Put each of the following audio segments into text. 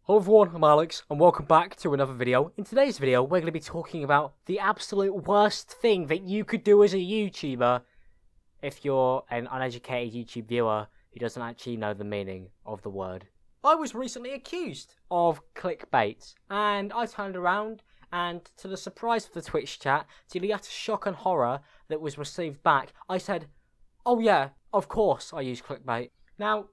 Hello everyone, I'm Alex, and welcome back to another video. In today's video, we're going to be talking about the absolute worst thing that you could do as a YouTuber if you're an uneducated YouTube viewer who doesn't actually know the meaning of the word. I was recently accused of clickbait, and I turned around, and to the surprise of the Twitch chat, to the utter shock and horror that was received back, I said, oh yeah, of course I use clickbait. Now,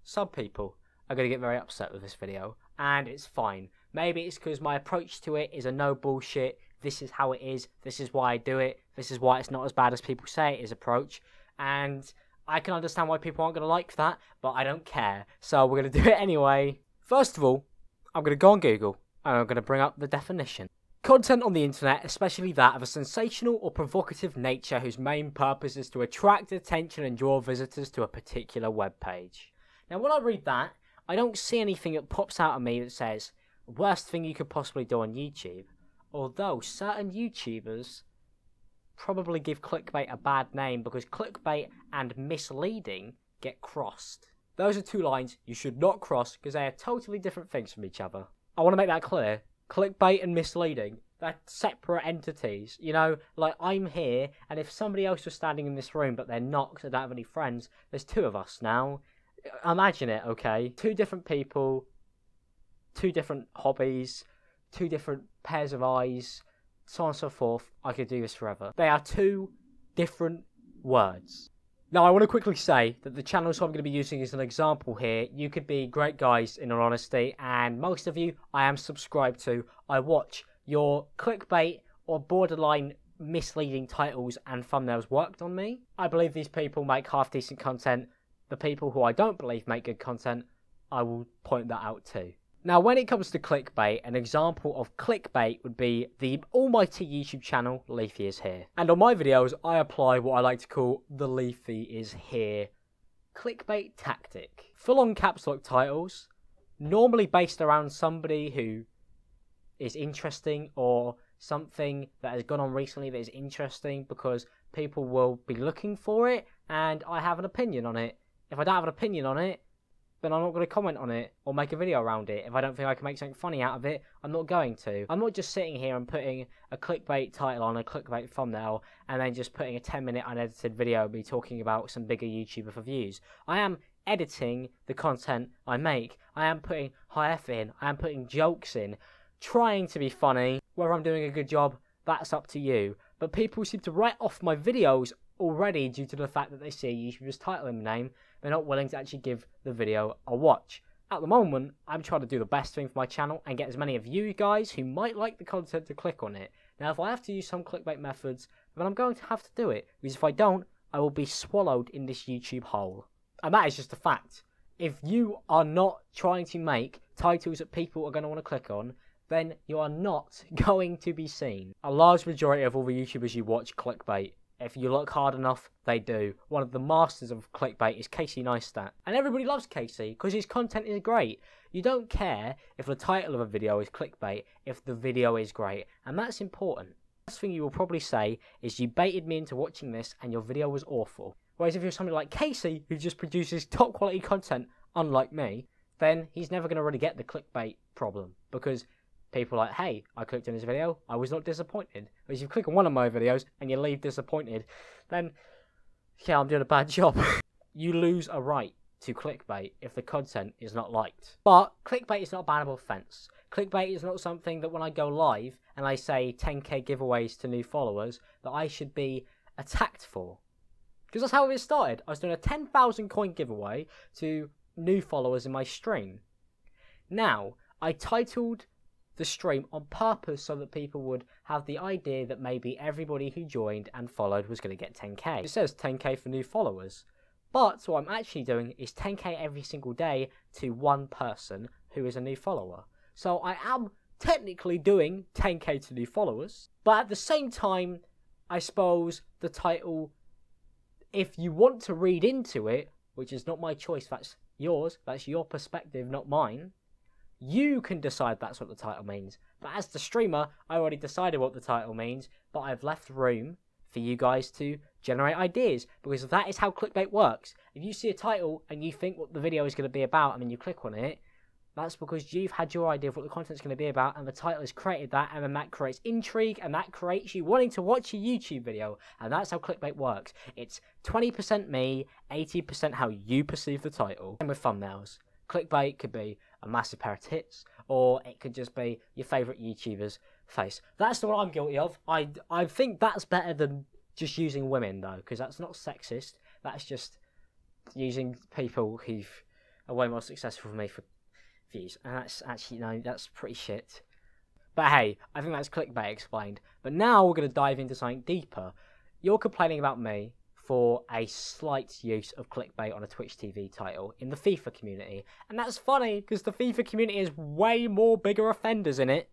some people are going to get very upset with this video, and it's fine. Maybe it's because my approach to it is a no bullshit, this is how it is, this is why I do it, this is why it's not as bad as people say it is approach, and I can understand why people aren't going to like that, but I don't care, so we're going to do it anyway. First of all, I'm going to go on Google, and I'm going to bring up the definition. Content on the internet, especially that of a sensational or provocative nature whose main purpose is to attract attention and draw visitors to a particular web page. Now when I read that, I don't see anything that pops out at me that says, worst thing you could possibly do on YouTube, although certain YouTubers probably give clickbait a bad name because clickbait and misleading get crossed. Those are two lines you should not cross because they are totally different things from each other. I want to make that clear. Clickbait and misleading, they're separate entities. You know, like I'm here, and if somebody else was standing in this room but they're not because I don't have any friends, there's two of us now. Imagine it, okay? Two different people, two different hobbies, two different pairs of eyes, so on and so forth. I could do this forever. They are two different words. Now, I want to quickly say that the channels I'm going to be using as an example here, you could be great guys in all honesty, and most of you I am subscribed to. I watch your clickbait or borderline misleading titles and thumbnails worked on me. I believe these people make half decent content. The people who I don't believe make good content, I will point that out too. Now, when it comes to clickbait, an example of clickbait would be the almighty YouTube channel, Leafyishere. And on my videos, I apply what I like to call the Leafyishere clickbait tactic. Full-on caps lock titles, normally based around somebody who is interesting or something that has gone on recently that is interesting because people will be looking for it and I have an opinion on it. If I don't have an opinion on it, then I'm not going to comment on it or make a video around it. If I don't think I can make something funny out of it, I'm not going to. I'm not just sitting here and putting a clickbait title on a clickbait thumbnail and then just putting a 10-minute unedited video of me talking about some bigger YouTuber for views. I am editing the content I make. I am putting high effort in. I am putting jokes in, trying to be funny. Whether I'm doing a good job, that's up to you. But people seem to write off my videos already due to the fact that they see a YouTuber's title in the name. They're not willing to actually give the video a watch. At the moment, I'm trying to do the best thing for my channel and get as many of you guys who might like the content to click on it. Now, if I have to use some clickbait methods, then I'm going to have to do it. Because if I don't, I will be swallowed in this YouTube hole. And that is just a fact. If you are not trying to make titles that people are going to want to click on, then you are not going to be seen. A large majority of all the YouTubers you watch clickbait. If you look hard enough, they do. One of the masters of clickbait is Neistat. And everybody loves Casey because his content is great. You don't care if the title of a video is clickbait if the video is great. And that's important. The first thing you will probably say is you baited me into watching this and your video was awful. Whereas if you're somebody like Casey who just produces top quality content, unlike me, then he's never going to really get the clickbait problem. Because people are like, hey, I clicked on this video, I was not disappointed. But if you click on one of my videos and you leave disappointed, then, yeah, I'm doing a bad job. You lose a right to clickbait if the content is not liked. But clickbait is not a bannable offence. Clickbait is not something that when I go live and I say 10k giveaways to new followers, that I should be attacked for. Because that's how it started. I was doing a 10,000 coin giveaway to new followers in my stream. Now, I titled the stream on purpose so that people would have the idea that maybe everybody who joined and followed was going to get 10k. It says 10k for new followers. But what I'm actually doing is 10k every single day to one person who is a new follower. So I am technically doing 10k to new followers. But at the same time, I suppose the title, if you want to read into it, which is not my choice, that's yours, that's your perspective, not mine. You can decide that's what the title means. But as the streamer, I already decided what the title means, but I've left room for you guys to generate ideas, because that is how clickbait works. If you see a title and you think what the video is going to be about and then you click on it, That's because you've had your idea of what the content's going to be about, and the title has created that, and then that creates intrigue, and that creates you wanting to watch a YouTube video, and that's how clickbait works. It's 20% me, 80% how you perceive the title. And with thumbnails, clickbait could be a massive pair of tits, or it could just be your favourite YouTuber's face. That's what I'm guilty of. I think that's better than just using women, though, because that's not sexist. That's just using people who are way more successful than me for views, and that's actually, no, that's pretty shit. But hey, I think that's clickbait explained. But now we're going to dive into something deeper. You're complaining about me for a slight use of clickbait on a Twitch TV title in the FIFA community, and that's funny because the FIFA community has way more bigger offenders in it.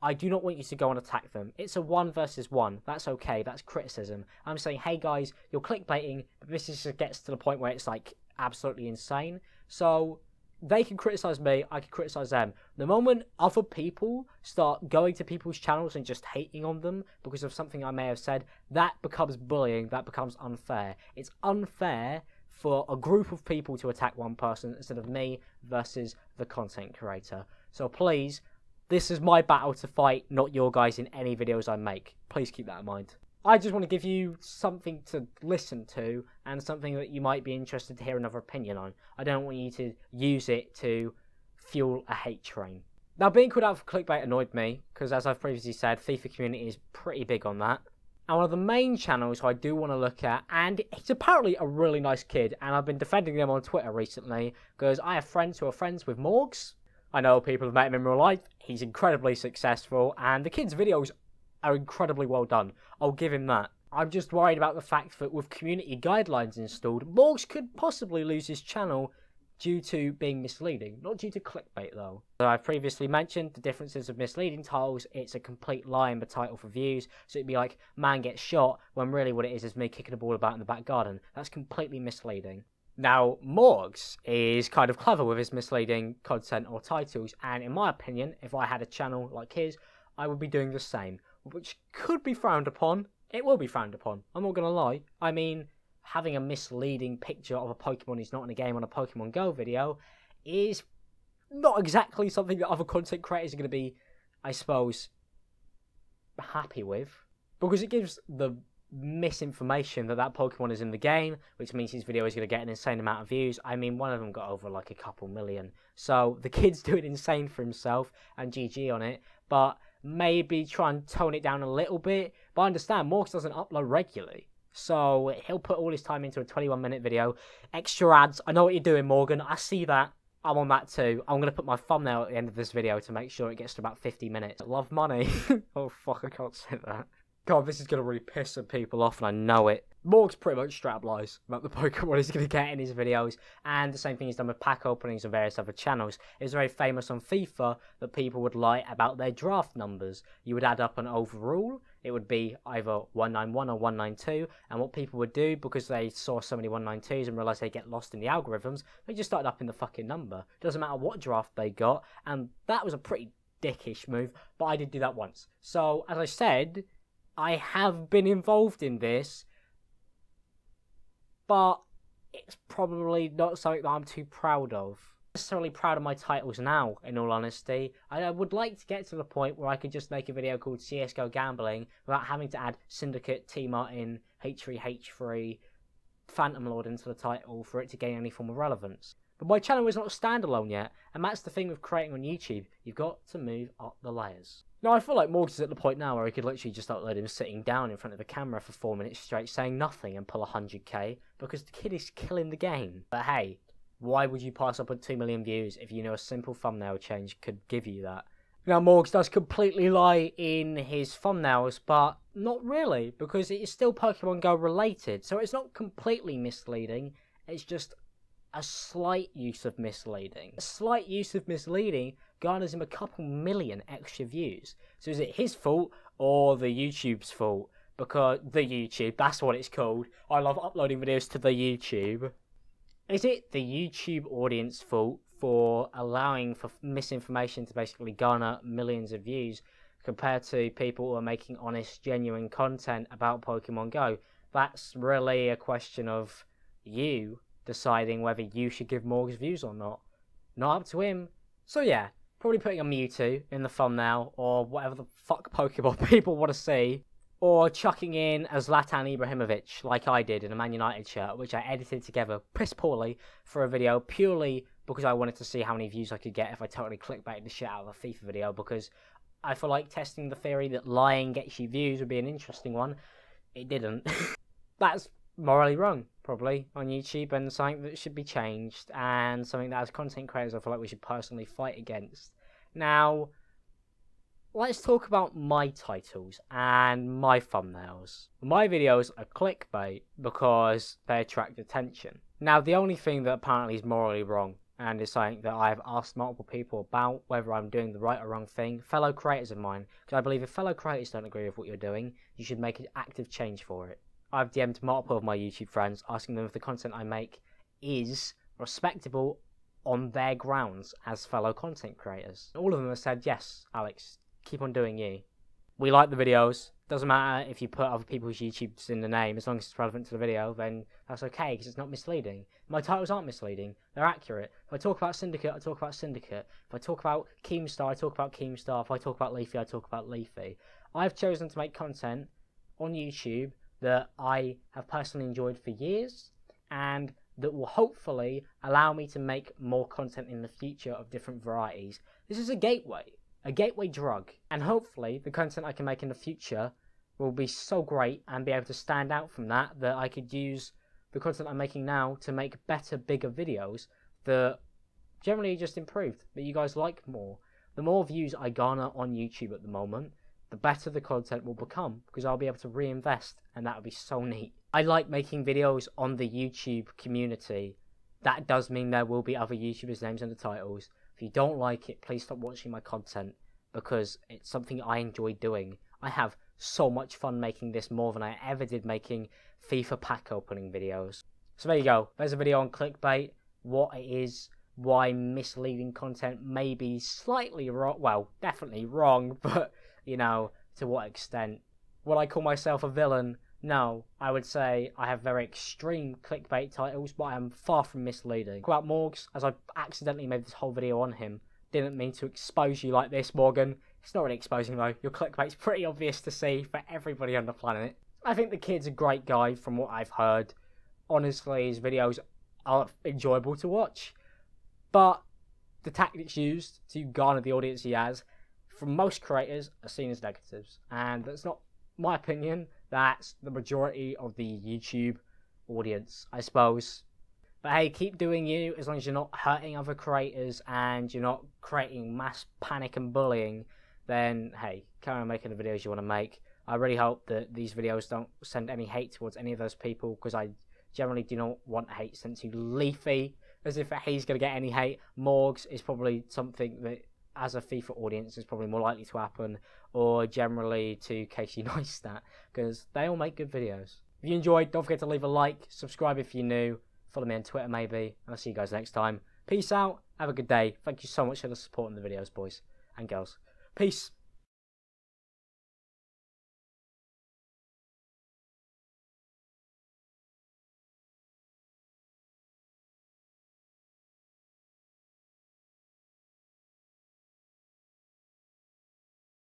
I do not want you to go and attack them. It's a 1 versus 1. That's okay. That's criticism. I'm saying, hey guys, you're clickbaiting, but this just gets to the point where it's like absolutely insane. So they can criticize me, I can criticize them. The moment other people start going to people's channels and just hating on them because of something I may have said, that becomes bullying, that becomes unfair. It's unfair for a group of people to attack one person instead of me versus the content creator. So please, this is my battle to fight, not your guys in any videos I make. Please keep that in mind. I just want to give you something to listen to and something that you might be interested to hear another opinion on. I don't want you to use it to fuel a hate train. Now, being called out for clickbait annoyed me, because as I've previously said, FIFA community is pretty big on that. And one of the main channels I do want to look at, and he's apparently a really nice kid, and I've been defending them on Twitter recently, because I have friends who are friends with Morgz. I know people have met him in real life, he's incredibly successful, and the kid's videos are incredibly well done. I'll give him that. I'm just worried about the fact that with community guidelines installed, Morgz could possibly lose his channel due to being misleading, not due to clickbait though. So I've previously mentioned the differences of misleading titles. It's a complete lie in the title for views, so it'd be like, man gets shot, when really what it is me kicking a ball about in the back garden. That's completely misleading. Now, Morgz is kind of clever with his misleading content or titles, and in my opinion, if I had a channel like his, I would be doing the same, which could be frowned upon. It will be frowned upon, I'm not going to lie. I mean, having a misleading picture of a Pokemon who's not in a game on a Pokemon Go video is not exactly something that other content creators are going to be, I suppose, happy with. Because it gives the misinformation that Pokemon is in the game, which means his video is going to get an insane amount of views. I mean, one of them got over like a couple million. So the kid's doing insane for himself, and GG on it. But maybe try and tone it down a little bit. But I understand, Morgz doesn't upload regularly. So he'll put all his time into a 21-minute video. Extra ads. I know what you're doing, Morgan. I see that. I'm on that too. I'm going to put my thumbnail at the end of this video to make sure it gets to about 50 minutes. I love money. Oh, fuck, I can't say that. God, this is going to really piss some people off, and I know it. Morgz pretty much straight up lies about the Pokemon he's going to get in his videos, and the same thing he's done with pack openings and various other channels. It's very famous on FIFA that people would lie about their draft numbers. You would add up an overall, it would be either 191 or 192, and what people would do, because they saw so many 192s and realised they get lost in the algorithms, they just started upping the fucking number. Doesn't matter what draft they got, and that was a pretty dickish move, but I did do that once. So, as I said, I have been involved in this, but it's probably not something that I'm too proud of. I'm necessarily proud of my titles now, in all honesty. I would like to get to the point where I could just make a video called CSGO Gambling without having to add Syndicate, T Martin, H3H3, Phantom Lord into the title for it to gain any form of relevance. But my channel is not standalone yet, and that's the thing with creating on YouTube. You've got to move up the layers. Now, I feel like Morgz is at the point now where he could literally just upload him sitting down in front of the camera for 4 minutes straight saying nothing and pull 100k, because the kid is killing the game. But hey, why would you pass up on 2 million views if you know a simple thumbnail change could give you that? Now, Morgz does completely lie in his thumbnails, but not really, because it is still Pokemon Go related, so it's not completely misleading, it's just a slight use of misleading. A slight use of misleading garners him a couple million extra views. So is it his fault or the YouTube's fault? Because the YouTube, that's what it's called. I love uploading videos to the YouTube. Is it the YouTube audience fault for allowing for misinformation to basically garner millions of views compared to people who are making honest, genuine content about Pokemon Go? That's really a question of you deciding whether you should give Morgz views or not. Not up to him, So yeah, probably putting a Mewtwo in the thumbnail, or whatever the fuck Pokemon people want to see. Or chucking in a Zlatan Ibrahimovic, like I did in a Man United shirt, which I edited together piss poorly for a video, purely because I wanted to see how many views I could get if I totally clickbaited the shit out of a FIFA video, because I feel like testing the theory that lying gets you views would be an interesting one. It didn't. That's morally wrong, probably, on YouTube, and something that should be changed, and something that as content creators I feel like we should personally fight against. Now, let's talk about my titles and my thumbnails. My videos are clickbait because they attract attention. Now, the only thing that apparently is morally wrong, and is something that I've asked multiple people about, whether I'm doing the right or wrong thing, fellow creators of mine, because I believe if fellow creators don't agree with what you're doing, you should make an active change for it. I've DM'd multiple of my YouTube friends, asking them if the content I make is respectable on their grounds as fellow content creators. All of them have said, yes, Alex, keep on doing you. We like the videos. Doesn't matter if you put other people's YouTubes in the name, as long as it's relevant to the video, then that's okay, because it's not misleading. My titles aren't misleading, they're accurate. If I talk about Syndicate, I talk about Syndicate. If I talk about Keemstar, I talk about Keemstar. If I talk about Leafy, I talk about Leafy. I've chosen to make content on YouTube that I have personally enjoyed for years, and that will hopefully allow me to make more content in the future of different varieties. This is a gateway drug, and hopefully the content I can make in the future will be so great and be able to stand out from that I could use the content I'm making now to make better, bigger videos that generally just improved, that you guys like more. The more views I garner on YouTube at the moment, the better the content will become, because I'll be able to reinvest, and that would be so neat. I like making videos on the YouTube community. That does mean there will be other YouTubers' names in the titles. If you don't like it, please stop watching my content, because it's something I enjoy doing. I have so much fun making this, more than I ever did making FIFA pack opening videos. So there you go. There's a video on clickbait, what it is, why misleading content may be slightly wrong, well, definitely wrong, but, you know, to what extent. Would I call myself a villain? No, I would say I have very extreme clickbait titles, but I am far from misleading. Talk about Morgz, as I accidentally made this whole video on him. Didn't mean to expose you like this, Morgan. It's not really exposing though. Your clickbait's pretty obvious to see for everybody on the planet. I think the kid's a great guy from what I've heard. Honestly, his videos are enjoyable to watch. But the tactics used to garner the audience he has, from most creators, are seen as negatives. And that's not my opinion. That's the majority of the YouTube audience, I suppose. But hey, keep doing you, as long as you're not hurting other creators and you're not creating mass panic and bullying, then hey, carry on making the videos you want to make. I really hope that these videos don't send any hate towards any of those people, because I generally do not want hate sent to Leafy, as if he's going to get any hate. Morgz is probably something that, as a FIFA audience, is probably more likely to happen, or generally to Neistat, because they all make good videos. If you enjoyed, don't forget to leave a like, subscribe if you're new, follow me on Twitter maybe, and I'll see you guys next time. Peace out, have a good day. Thank you so much for the support in the videos, boys and girls. Peace.